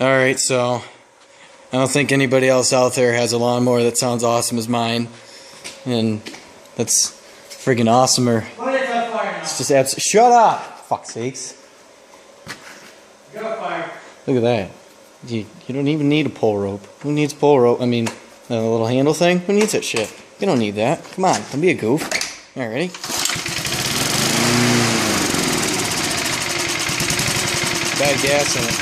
Alright, so I don't think anybody else out there has a lawnmower that sounds awesome as mine. And that's friggin' awesomer. It's just absolutely. Shut up! Fuck's sakes. Look at that. You don't even need a pole rope. Who needs pole rope? I mean, a little handle thing? Who needs that shit? You don't need that. Come on, don't be a goof. Alright, ready? Bad gas in it.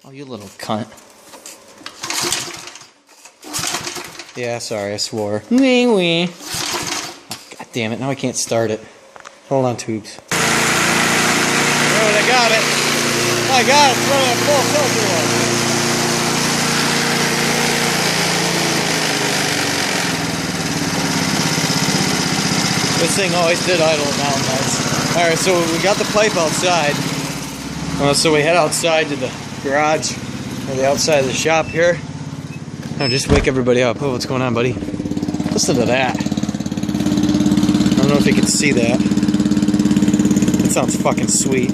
Oh, you little cunt. Yeah, sorry, I swore. Wee wee. Oh, God damn it, now I can't start it. Hold on, tubes. Alright, I got it. I got it, it's running at full filter. This thing always did idle at mountain heights. Alright, so we got the pipe outside. So we head outside to the garage, or the outside of the shop here. I'll just wake everybody up. Oh, what's going on, buddy? Listen to that. I don't know if you can see that. That sounds fucking sweet.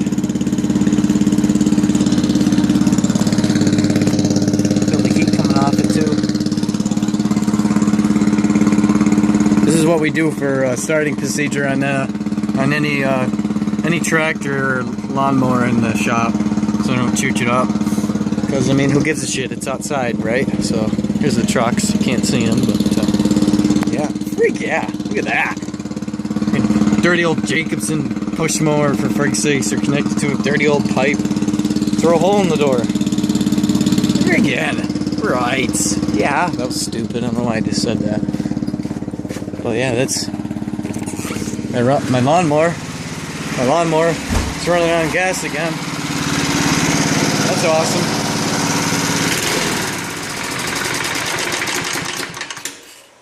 Feel the heat coming off it too. This is what we do for starting procedure on any tractor or lawnmower in the shop, so I don't chooch it up. Because I mean, who gives a shit? It's outside, right? So here's the trucks. You can't see them, but yeah, freak yeah! Look at that. And dirty old Jacobson push mower, for frig's sakes, are connected to a dirty old pipe. Throw a hole in the door. Here again. Right. Yeah, that was stupid. I don't know why I just said that. Well, yeah, that's my lawnmower. My lawnmower is running on gas again. That's awesome.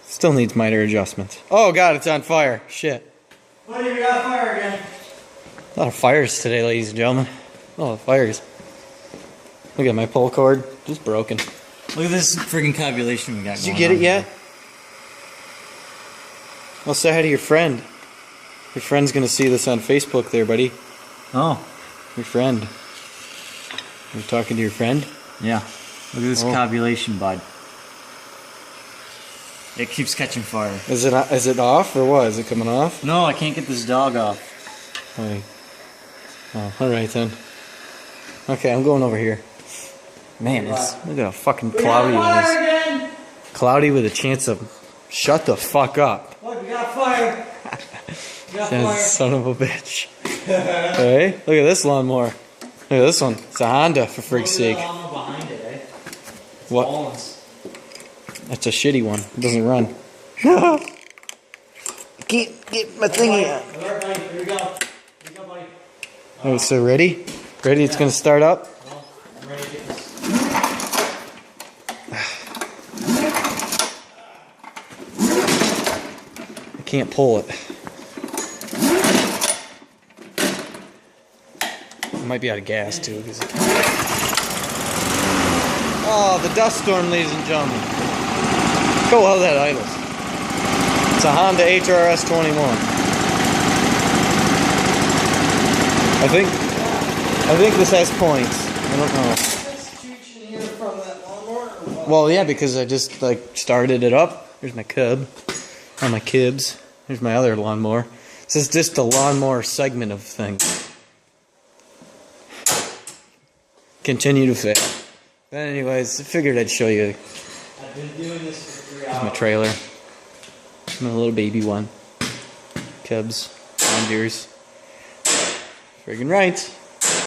Still needs minor adjustments. Oh god, it's on fire. Shit. What do you got fire again? A lot of fires today, ladies and gentlemen. A lot of fires. Look at my pull cord. Just broken. Look at this friggin' cobulation we got going on. Did you get it yet? Well, say hi to your friend. Your friend's gonna see this on Facebook there, buddy. Oh. Your friend. You're talking to your friend? Yeah. Look at this cobulation, bud. It keeps catching fire. Is it off or what? Is it coming off? No, I can't get this dog off. Oh, alright then. Okay, I'm going over here. Man, it's look at how fucking cloudy it is. Cloudy with a chance of shut the fuck up. Look, we got fire. Son of a bitch. Hey, look at this lawnmower. Look at this one. It's a Honda, for frig's sake. Behind it, eh? What? That's a shitty one. It doesn't run. I can't get my thingy out. Here we go. Here we go, buddy. Alright, so ready? Ready? It's gonna start up? Well, I'm ready to get this. I can't pull it. It might be out of gas too. Oh, the dust storm, ladies and gentlemen. Go how that idles. It's a Honda HRS 21. I think this has points. I don't know. Well, yeah, because I just like started it up. Here's my cub. Oh, my kibs. Here's my other lawnmower. This is just the lawnmower segment of things. Continue to fail. But anyways, I figured I'd show you. I've been doing this for 3 hours. Here's my trailer. My little baby one. Cubs. Deers. Friggin' right.